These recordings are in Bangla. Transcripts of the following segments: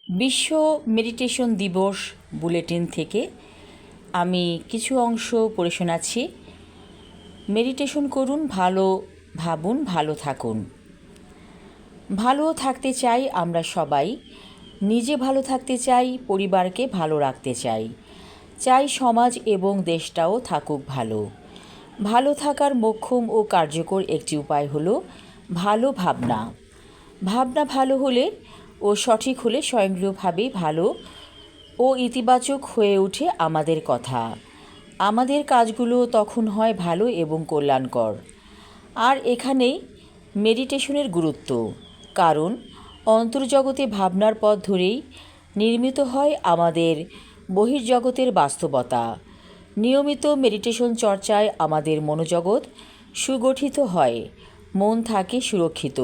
বিশ্ব মেডিটেশন দিবস বুলেটিন থেকে আমি কিছু অংশ পড়ে শোনাচ্ছি। মেডিটেশন করুন, ভালো ভাবুন, ভালো থাকুন। ভালো থাকতে চাই আমরা সবাই, নিজে ভালো থাকতে চাই, পরিবারকে ভালো রাখতে চাই, চাই সমাজ এবং দেশটাও থাকুক ভালো। ভালো থাকার মোক্ষম ও কার্যকর একটি উপায় হলো ভালো ভাবনা। ভাবনা ভালো হলে ও সঠিক হলে স্বয়ংক্রিয়ভাবেই ভালো ও ইতিবাচক হয়ে ওঠে আমাদের কথা। আমাদের কাজগুলো তখন হয় ভালো এবং কল্যাণকর। আর এখানেই মেডিটেশনের গুরুত্ব, কারণ অন্তর্জগতে ভাবনার পথ ধরেই নির্মিত হয় আমাদের বহির্জগতের বাস্তবতা। নিয়মিত মেডিটেশন চর্চায় আমাদের মনোজগৎ সুগঠিত হয়, মন থাকে সুরক্ষিত,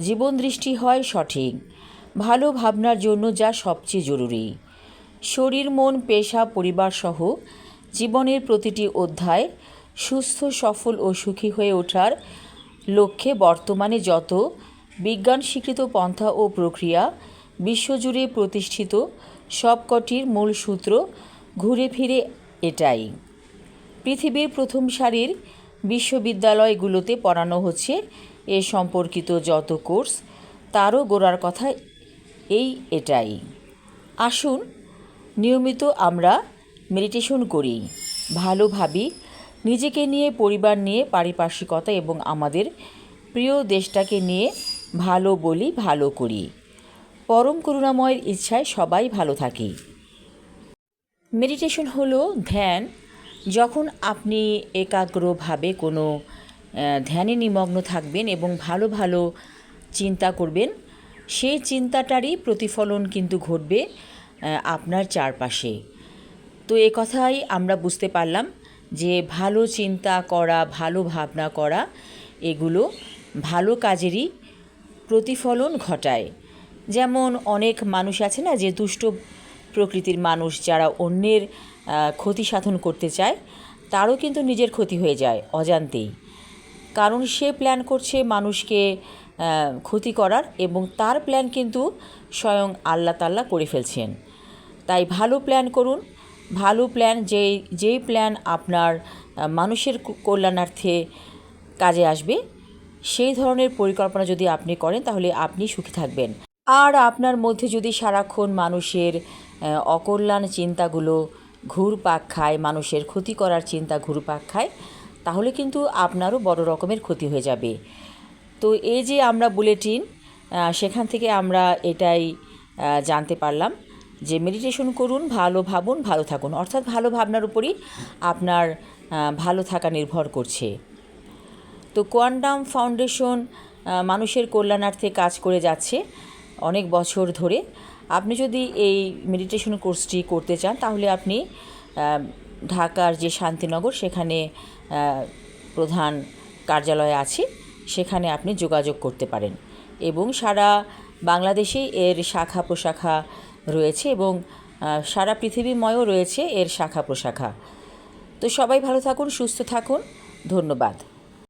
জীবন দৃষ্টি হয় সঠিক। ভালো ভাবনার জন্য যা সবচেয়ে জরুরি। শরীর, মন, পেশা, পরিবার সহ জীবনের প্রতিটি অধ্যায় সুস্থ, সফল ও সুখী হয়ে ওঠার লক্ষ্যে বর্তমানে যত বিজ্ঞান স্বীকৃত পন্থা ও প্রক্রিয়া বিশ্বজুড়ে প্রতিষ্ঠিত, সবকটির মূল সূত্র ঘুরে ফিরে এটাই। পৃথিবীর প্রথম সারির বিশ্ববিদ্যালয়গুলোতে পড়ানো হচ্ছে এ সম্পর্কিত যত কোর্স, তারও গোড়ার কথা এটাই। আসুন নিয়মিত আমরা মেডিটেশন করি, ভালো ভাবি, নিজেকে নিয়ে, পরিবার নিয়ে, পারিপার্শ্বিকতা এবং আমাদের প্রিয় দেশটাকে নিয়ে ভালো বলি, ভালো করি। পরম করুণাময়ের ইচ্ছায় সবাই ভালো থাকি। মেডিটেশন হলো ধ্যান। যখন আপনি একাগ্রভাবে কোনো ধ্যানে নিমগ্ন থাকবেন এবং ভালো ভালো চিন্তা করবেন, সেই চিন্তাটারই প্রতিফলন কিন্তু ঘটবে আপনার চারপাশে। তো এ কথাই আমরা বুঝতে পারলাম যে ভালো চিন্তা করা, ভালো ভাবনা করা, এগুলো ভালো কাজেরই প্রতিফলন ঘটায়। যেমন অনেক মানুষ আছে না, যে দুষ্ট প্রকৃতির মানুষ, যারা অন্যের ক্ষতি সাধন করতে চায়, তারও কিন্তু নিজের ক্ষতি হয়ে যায় অজান্তেই। কারণ সে প্ল্যান করছে মানুষকে ক্ষতি করার, এবং তার প্ল্যান কিন্তু স্বয়ং আল্লাহ তাআলা করে ফেলছেন। তাই ভালো প্ল্যান করুন। ভালো প্ল্যান, যেই প্ল্যান আপনার মানুষের কল্যাণার্থে কাজে আসবে, সেই ধরনের পরিকল্পনা যদি আপনি করেন, তাহলে আপনি সুখী থাকবেন। আর আপনার মধ্যে যদি সারাক্ষণ মানুষের অকল্যাণ চিন্তাগুলো ঘুরপাক খায়, মানুষের ক্ষতি করার চিন্তা ঘুরপাক খায়, তাহলে কিন্তু আপনারও বড় রকমের ক্ষতি হয়ে যাবে। তো এই যে আমরা বুলেটিন, সেখান থেকে আমরা এটাই জানতে পারলাম যে মেডিটেশন করুন, ভালো ভাবুন, ভালো থাকুন। অর্থাৎ ভালো ভাবনার উপরই আপনার ভালো থাকা নির্ভর করছে। তো কোয়ান্টাম ফাউন্ডেশন মানুষের কল্যাণার্থে কাজ করে যাচ্ছে অনেক বছর ধরে। আপনি যদি এই মেডিটেশন কোর্সটি করতে চান, তাহলে আপনি ঢাকার যে শান্তিনগর, সেখানে প্রধান কার্যালয় আছে, সেখানে আপনি যোগাযোগ করতে পারেন। এবং সারা বাংলাদেশেই এর শাখা প্রশাখা রয়েছে, এবং সারা পৃথিবীময়ও রয়েছে এর শাখা প্রশাখা। তো সবাই ভালো থাকুন, সুস্থ থাকুন। ধন্যবাদ।